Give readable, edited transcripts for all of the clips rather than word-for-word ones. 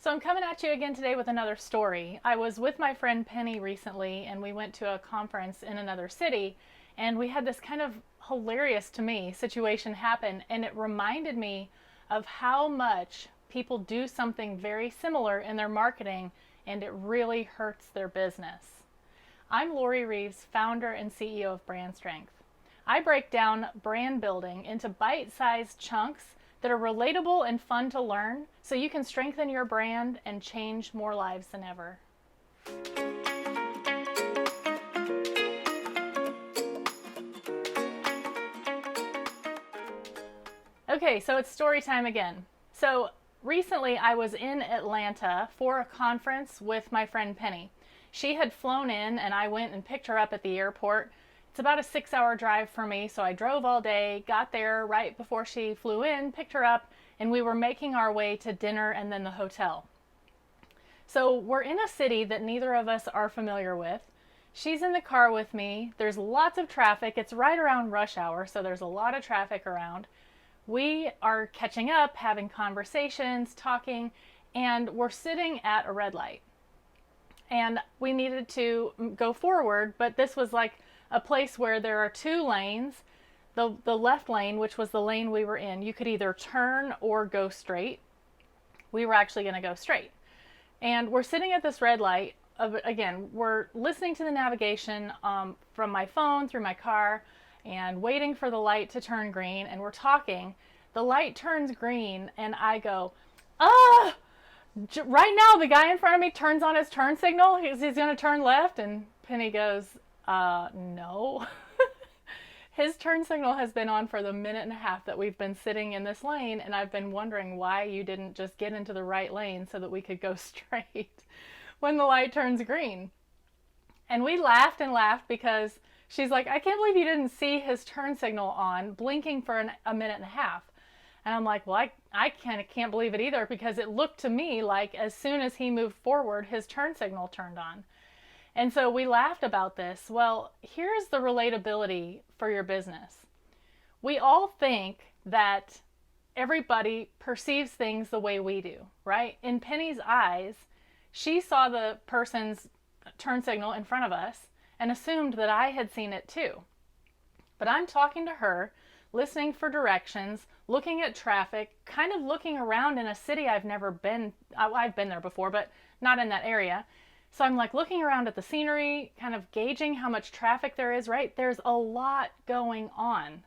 So I'm coming at you again today with another story. I was with my friend Penny recently and we went to a conference in another city, and we had this kind of hilarious to me situation happen, and it reminded me of how much people do something very similar in their marketing and it really hurts their business. I'm Lori Reeves, founder and CEO of Brand Strength. I break down brand building into bite-sized chunks that are relatable and fun to learn so you can strengthen your brand and change more lives than ever. Okay, so it's story time again. So recently I was in Atlanta for a conference with my friend Penny. She had flown in and I went and picked her up at the airport. It's about a 6-hour drive for me, so I drove all day, got there right before she flew in, picked her up, and we were making our way to dinner and then the hotel. So we're in a city that neither of us are familiar with. She's in the car with me. There's lots of traffic. It's right around rush hour, so there's a lot of traffic around. We are catching up, having conversations, talking, and we're sitting at a red light. And we needed to go forward, but this was like a place where there are two lanes. The left lane, which was the lane we were in, you could either turn or go straight. We were actually going to go straight. And we're sitting at this red light. Again, we're listening to the navigation from my phone through my car and waiting for the light to turn green, and we're talking. The light turns green and I go, ah! Right now the guy in front of me turns on his turn signal. He's going to turn left, and Penny goes, no. His turn signal has been on for the minute and a half that we've been sitting in this lane, and I've been wondering why you didn't just get into the right lane so that we could go straight when the light turns green. And we laughed and laughed because she's like, I can't believe you didn't see his turn signal on blinking for a minute and a half. And I'm like, well, I kind of can't believe it either, because it looked to me like as soon as he moved forward, his turn signal turned on. And so we laughed about this. Well, here's the relatability for your business. We all think that everybody perceives things the way we do, right? In Penny's eyes, she saw the person's turn signal in front of us and assumed that I had seen it too. But I'm talking to her, listening for directions, looking at traffic, kind of looking around in a city I've never been. I've been there before, but not in that area. So I'm like looking around at the scenery, kind of gauging how much traffic there is, right? There's a lot going on,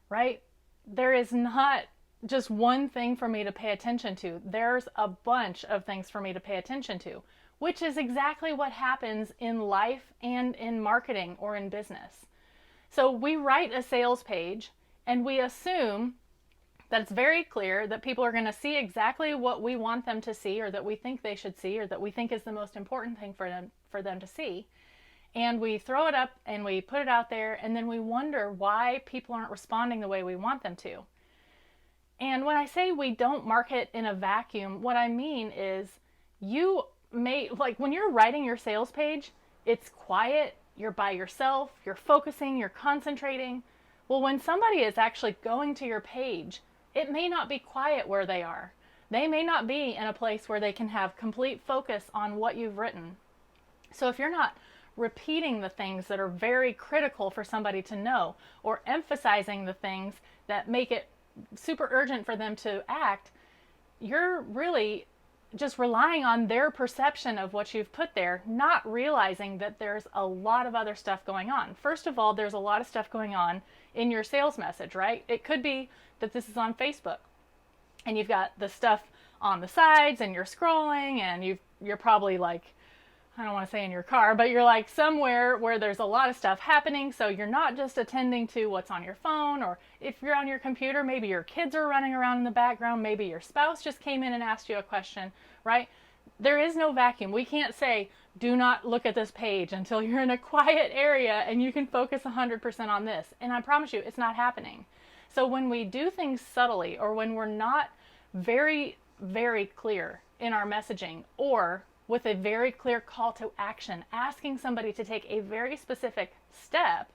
right? There is not just one thing for me to pay attention to. There's a bunch of things for me to pay attention to, which is exactly what happens in life and in marketing or in business. So we write a sales page and we assume that it's very clear that people are going to see exactly what we want them to see, or that we think they should see, or that we think is the most important thing for them to see. And we throw it up and we put it out there, and then we wonder why people aren't responding the way we want them to. And when I say we don't market in a vacuum, what I mean is like when you're writing your sales page, it's quiet, you're by yourself, you're focusing, you're concentrating. Well, when somebody is actually going to your page, it may not be quiet where they are. They may not be in a place where they can have complete focus on what you've written. So if you're not repeating the things that are very critical for somebody to know, or emphasizing the things that make it super urgent for them to act, you're really just relying on their perception of what you've put there, not realizing that there's a lot of other stuff going on. First of all, there's a lot of stuff going on in your sales message, right? It could be that this is on Facebook and you've got the stuff on the sides and you're scrolling, and you're probably like, I don't want to say in your car, but you're like somewhere where there's a lot of stuff happening. So you're not just attending to what's on your phone, or if you're on your computer, maybe your kids are running around in the background. Maybe your spouse just came in and asked you a question, right? There is no vacuum. We can't say, do not look at this page until you're in a quiet area and you can focus 100% on this. And I promise you, it's not happening. So when we do things subtly, or when we're not very, very clear in our messaging, or with a very clear call to action, asking somebody to take a very specific step,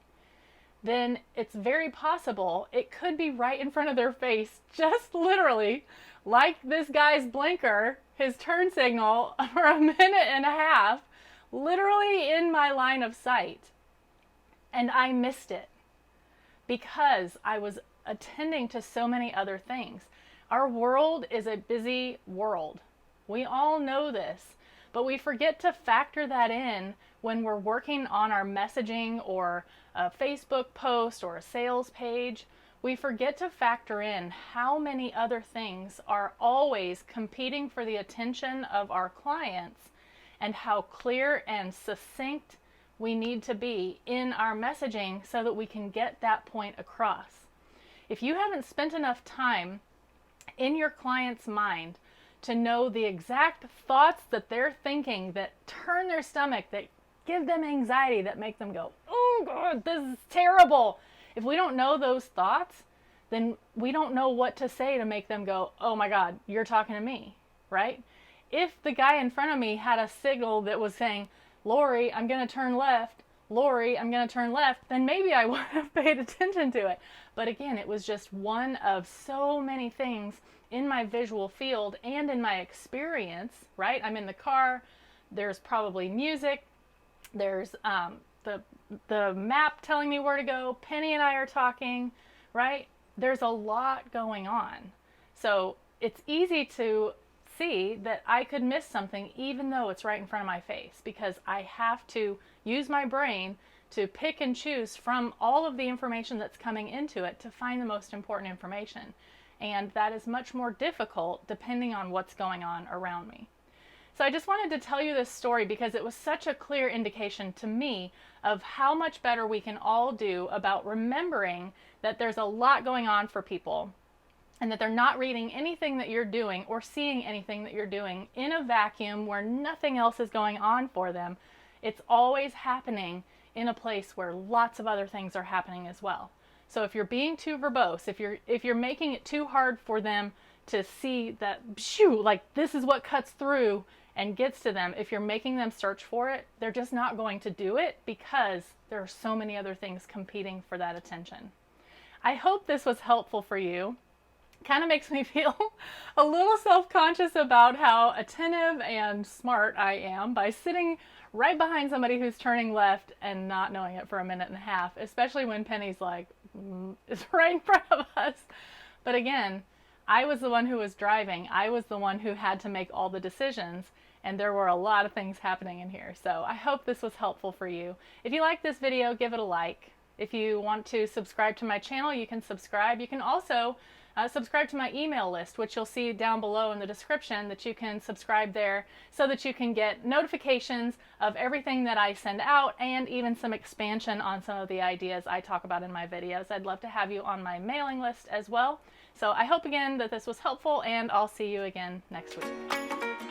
then it's very possible it could be right in front of their face, just literally like this guy's blinker. his turn signal for a minute and a half, literally in my line of sight. And I missed it because I was attending to so many other things. Our world is a busy world. We all know this, but we forget to factor that in when we're working on our messaging or a Facebook post or a sales page. We forget to factor in how many other things are always competing for the attention of our clients and how clear and succinct we need to be in our messaging so that we can get that point across. If you haven't spent enough time in your client's mind to know the exact thoughts that they're thinking that turn their stomach, that give them anxiety, that make them go, oh God, this is terrible. If we don't know those thoughts, then we don't know what to say to make them go, oh my God, you're talking to me, right? If the guy in front of me had a signal that was saying, Lori, I'm going to turn left, Lori, I'm going to turn left, then maybe I would have paid attention to it. But again, it was just one of so many things in my visual field and in my experience, right? I'm in the car, there's probably music, there's the map telling me where to go, Penny and I are talking, right? There's a lot going on. So it's easy to see that I could miss something even though it's right in front of my face, because I have to use my brain to pick and choose from all of the information that's coming into it to find the most important information. And that is much more difficult depending on what's going on around me. So I just wanted to tell you this story because it was such a clear indication to me of how much better we can all do about remembering that there's a lot going on for people and that they're not reading anything that you're doing or seeing anything that you're doing in a vacuum where nothing else is going on for them. It's always happening in a place where lots of other things are happening as well. So if you're being too verbose, if you're making it too hard for them to see that, shoo, like this is what cuts through and gets to them, if you're making them search for it, they're just not going to do it because there are so many other things competing for that attention. I hope this was helpful for you. Kind of makes me feel a little self-conscious about how attentive and smart I am by sitting right behind somebody who's turning left and not knowing it for a minute and a half, especially when Penny's like, it's right in front of us. But again, I was the one who was driving. I was the one who had to make all the decisions, and there were a lot of things happening in here. So I hope this was helpful for you. If you like this video, give it a like. If you want to subscribe to my channel, you can subscribe. You can also subscribe to my email list, which you'll see down below in the description, that you can subscribe there so that you can get notifications of everything that I send out and even some expansion on some of the ideas I talk about in my videos. I'd love to have you on my mailing list as well. So I hope again that this was helpful, and I'll see you again next week.